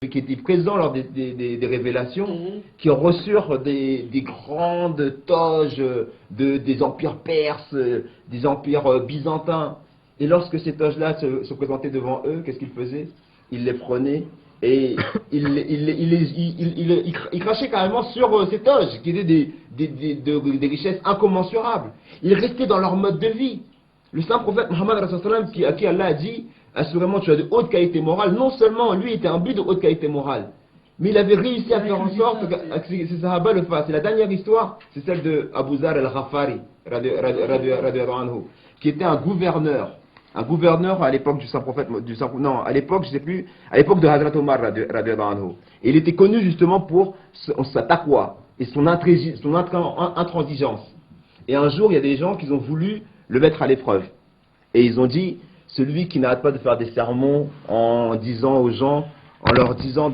qui étaient présents lors des révélations, qui ont reçu des grandes toges des empires perses, des empires byzantins. Et lorsque ces toges-là se présentaient devant eux, qu'est-ce qu'ils faisaient? Ils les prenaient et ils crachaient carrément sur ces toges, qui étaient des richesses incommensurables. Ils restaient dans leur mode de vie. Le saint prophète Mohammed, à qui Allah a dit, assurément tu as de haute qualité morale, non seulement lui était un but de haute qualité morale, mais il avait réussi à faire en sorte que ses sahaba le fassent. Et la dernière histoire, c'est celle de Abu Zar al-Ghafari, qui était un gouverneur à l'époque du saint prophète, non, à l'époque, je sais plus, à l'époque de Hazrat Omar, et il était connu justement pour sa taqwa et son intransigeance. Et un jour, il y a des gens qui ont voulu le mettre à l'épreuve. Et ils ont dit, celui qui n'arrête pas de faire des sermons en disant aux gens, en leur disant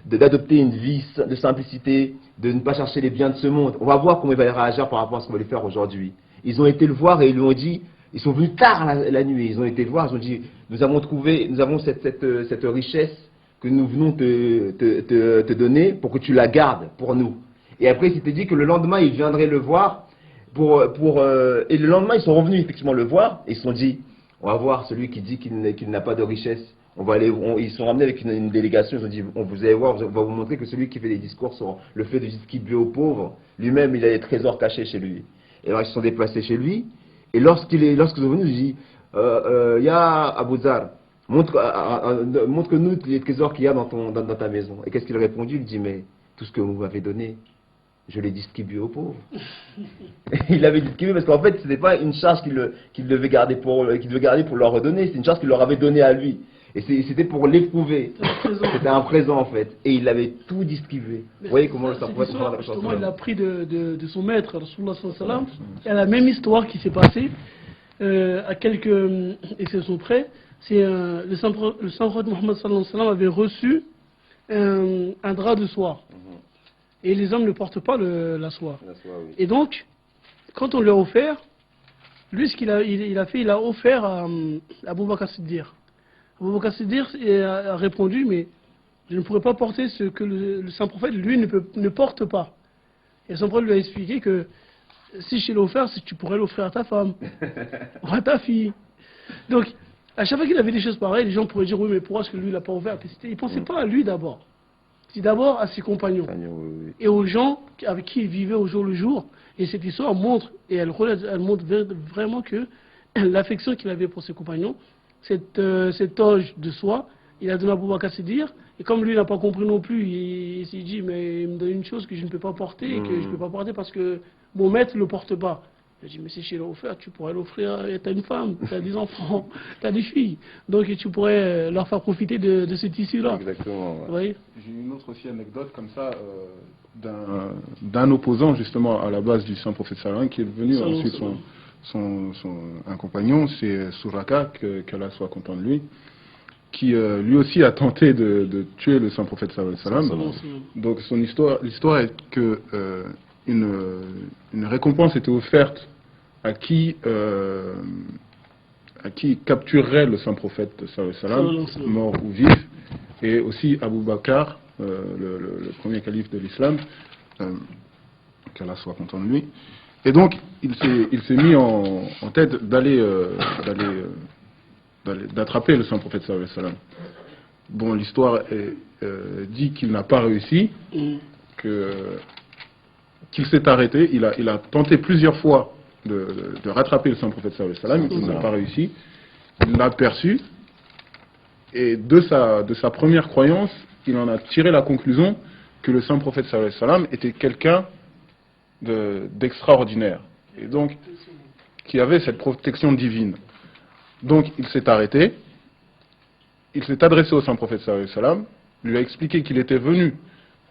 d'adopter une vie de simplicité, de ne pas chercher les biens de ce monde. On va voir comment il va réagir par rapport à ce qu'on va lui faire aujourd'hui. Ils ont été le voir et ils lui ont dit, ils sont venus tard la nuit, ils ont été le voir, ils ont dit, nous avons cette richesse que nous venons te donner pour que tu la gardes pour nous. Et après, il s'était dit que le lendemain, ils viendraient le voir. Et le lendemain, ils sont revenus effectivement le voir et ils se sont dit, on va voir celui qui dit qu'il n'a pas de richesse. Ils sont ramenés avec une délégation, ils ont dit, vous allez voir, on va vous montrer que celui qui fait des discours sur le fait de distribuer aux pauvres, lui-même, il a des trésors cachés chez lui. Et alors, ils se sont déplacés chez lui, et lorsqu'ils sont venus, ils ont dit, Ya Abu Zar, montre-nous les trésors qu'il y a dans ta maison. Et qu'est-ce qu'il a répondu? Il dit, mais tout ce que vous m'avez donné, je l'ai distribué aux pauvres. Il avait distribué parce qu'en fait, ce n'était pas une charge qu'il devait garder pour leur redonner, c'est une charge qu'il leur avait donnée à lui. Et c'était pour l'éprouver. C'était un présent en fait. Et il avait tout distribué. Vous voyez comment ça pouvait être. Justement, il a pris de son maître, Rasulullah sallallahu alayhi wa sallam. Il y a la même histoire qui s'est passée à quelques exceptions près. C'est le saint prophète Mohammed sallallahu alayhi wa sallam avait reçu un drap de soie. Et les hommes ne portent pas la soie. Oui. Et donc, quand on lui a offert, lui, ce qu'il a fait, il a offert à Abu Bakr Siddiq. Abu Bakr Siddiq a répondu, mais je ne pourrais pas porter ce que le saint prophète, lui, ne porte pas. Et le saint prophète lui a expliqué que si je l'ai offert, tu pourrais l'offrir à ta femme, ou à ta fille. Donc, à chaque fois qu'il avait des choses pareilles, les gens pourraient dire, oui, mais pourquoi est-ce que lui, il l'a pas offert? Il ne pensait pas à lui d'abord. C'est d'abord à ses compagnons et aux gens avec qui il vivait au jour le jour. Et cette histoire montre, et elle montre vraiment que l'affection qu'il avait pour ses compagnons, cette toge de soie, il a donné à Abu Bakr Siddiq. Et comme lui n'a pas compris non plus, il s'est dit, mais il me donne une chose que je ne peux pas porter, et que je ne peux pas porter parce que mon maître ne le porte pas. Il a dit, mais si je l'ai offert, tu pourrais l'offrir, tu as une femme, tu as des enfants, tu as des filles. Donc tu pourrais leur faire profiter de ce tissu-là. Exactement. Ouais. J'ai une autre aussi anecdote comme ça, d'un opposant justement à la base du saint prophète sallallahu qui est devenu ensuite un compagnon, c'est Suraka, qu'Allah soit content de lui, qui lui aussi a tenté de tuer le saint prophète sallallahu. Donc l'histoire est que une récompense était offerte à qui capturerait le saint prophète sallallahu, mort ou vif, et aussi Abu Bakr, le premier calife de l'islam, qu'Allah soit content de lui. Et donc il s'est mis en tête d'attraper le saint prophète sallallahu. Bon, l'histoire dit qu'il n'a pas réussi, qu'il s'est arrêté, il a tenté plusieurs fois de rattraper le saint prophète sallallahu, il n'a pas réussi, il l'a aperçu, et de sa première croyance, il en a tiré la conclusion que le saint prophète sallallahu était quelqu'un d'extraordinaire, et donc qui avait cette protection divine. Donc il s'est arrêté, il s'est adressé au saint prophète sallallahu, lui a expliqué qu'il était venu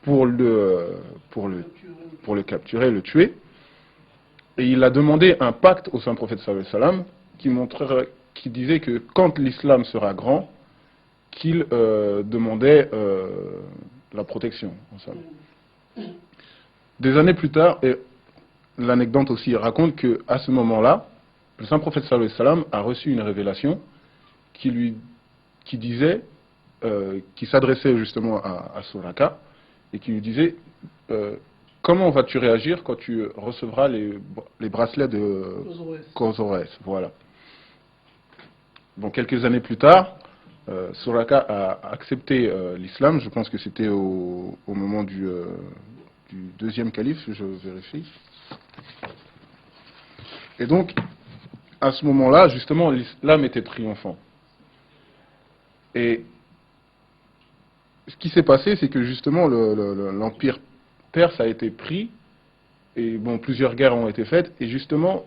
pour le capturer, le tuer, et il a demandé un pacte au saint prophète sallallahu qui disait que quand l'islam sera grand, qu'il demandait la protection. Des années plus tard, et l'anecdote aussi raconte qu'à ce moment-là, le saint prophète sallallahu a reçu une révélation qui disait qui s'adressait justement à Suraka et qui lui disait comment vas-tu réagir quand tu recevras les bracelets de Kozores, voilà. Bon, quelques années plus tard, Suraka a accepté l'islam. Je pense que c'était au moment du deuxième calife, je vérifie. Et donc, à ce moment-là, justement, l'islam était triomphant. Et ce qui s'est passé, c'est que justement, l'empire perse a été pris, et bon, plusieurs guerres ont été faites, et justement,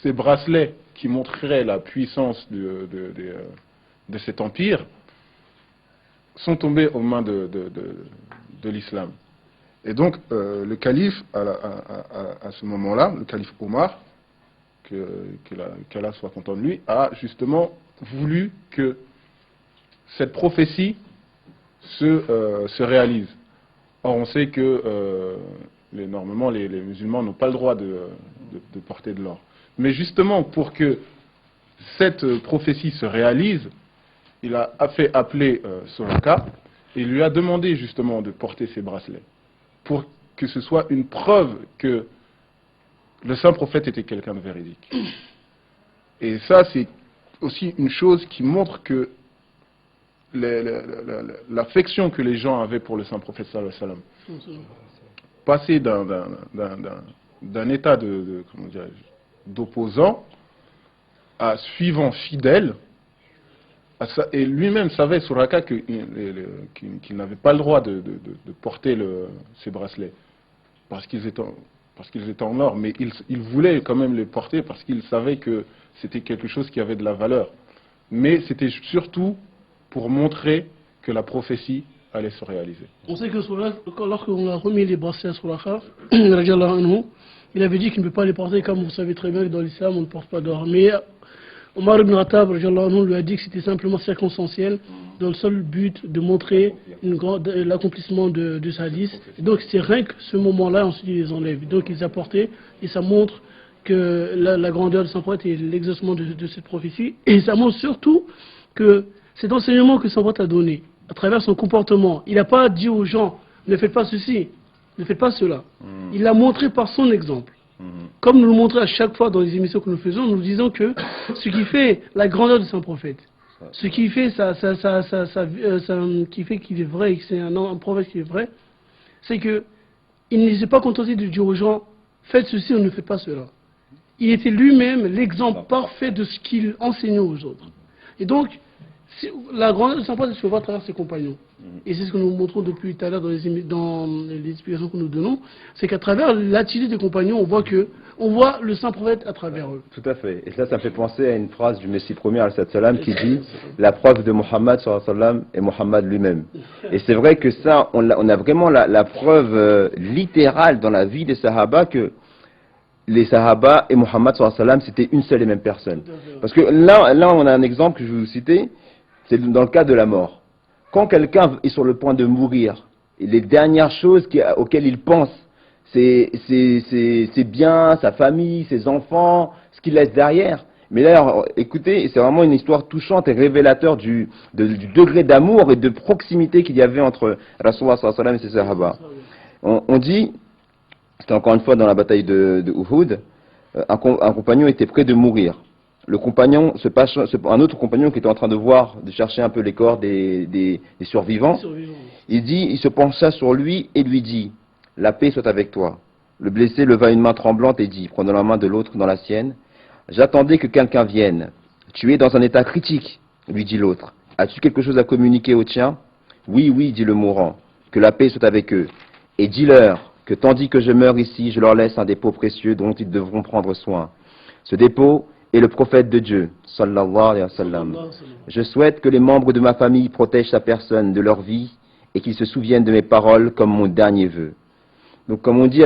ces bracelets qui montreraient la puissance de cet empire sont tombés aux mains de l'islam. Et donc, le calife, à ce moment-là, le calife Omar, qu'Allah soit content de lui, a justement voulu que cette prophétie se réalise. Or, on sait que normalement, les musulmans n'ont pas le droit de porter de l'or. Mais justement, pour que cette prophétie se réalise, il a fait appeler Suraka et lui a demandé justement de porter ces bracelets, pour que ce soit une preuve que le saint prophète était quelqu'un de véridique. Et ça, c'est aussi une chose qui montre que l'affection que les gens avaient pour le saint prophète sallallahu alayhi wa sallam, passer d'un état d'opposant à suivant fidèle, et lui-même savait, Suraka, qu'il n'avait pas le droit de porter ces bracelets, parce qu'ils étaient en or, mais il voulait quand même les porter parce qu'il savait que c'était quelque chose qui avait de la valeur. Mais c'était surtout pour montrer que la prophétie allait se réaliser. On sait que lorsqu'on a remis les bracelets à Suraka, il avait dit qu'il ne peut pas les porter, comme vous savez très bien que dans l'islam on ne porte pas d'or. Mais Omar ibn Khattab lui a dit que c'était simplement circonstanciel, dans le seul but de montrer l'accomplissement de ce hadith. Et donc c'est rien que ce moment-là, ensuite ils les enlèvent. Donc ils apportaient, et ça montre que la grandeur de Saint Prophète et l'exaucement de cette prophétie. Et ça montre surtout que cet enseignement que Saint Prophète a donné, à travers son comportement, il n'a pas dit aux gens, ne faites pas ceci, ne faites pas cela. Il l'a montré par son exemple. Comme nous le montrons à chaque fois dans les émissions que nous faisons, nous disons que ce qui fait la grandeur de Saint Prophète, ce qui fait qui fait qu'il est vrai et que c'est un prophète qui est vrai, c'est que il ne s'est pas contenté de dire aux gens faites ceci ou ne faites pas cela. Il était lui-même l'exemple parfait de ce qu'il enseignait aux autres. Et donc, la grandeur de Saint Prophète se voit à travers ses compagnons. Et c'est ce que nous montrons depuis tout à l'heure dans les explications que nous donnons, c'est qu'à travers l'attitude des compagnons, on voit le Saint Prophète à travers eux. Tout à fait. Et ça me fait penser à une phrase du Messie premier, salam, qui dit « La preuve de Mohammed sallam est Mohammed lui-même ». Et c'est vrai que ça, on a vraiment la preuve littérale dans la vie des Sahaba que les Sahaba et Mohammed sallam, c'était une seule et même personne. Parce que là, on a un exemple que je vais vous citer, c'est dans le cas de la mort. Quand quelqu'un est sur le point de mourir, les dernières choses auxquelles il pense, c'est ses biens, sa famille, ses enfants, ce qu'il laisse derrière. Mais là, écoutez, c'est vraiment une histoire touchante et révélateur du degré d'amour et de proximité qu'il y avait entre Rasulullah sallallahu alayhi wa sallam et ses Sahaba. On dit, c'était encore une fois dans la bataille de Uhud, un compagnon était près de mourir. Le compagnon, un autre compagnon qui était en train de chercher un peu les corps des survivants, il se pencha sur lui et lui dit « La paix soit avec toi ». Le blessé leva une main tremblante et dit, prenant la main de l'autre dans la sienne, « J'attendais que quelqu'un vienne. Tu es dans un état critique, lui dit l'autre. As-tu quelque chose à communiquer au tien ? Oui, oui, dit le mourant, que la paix soit avec eux. Et dis-leur que tandis que je meurs ici, je leur laisse un dépôt précieux dont ils devront prendre soin. Ce dépôt est le prophète de Dieu, sallallahu alayhi wa sallam. Je souhaite que les membres de ma famille protègent sa personne de leur vie et qu'ils se souviennent de mes paroles comme mon dernier vœu. » Donc comme on dit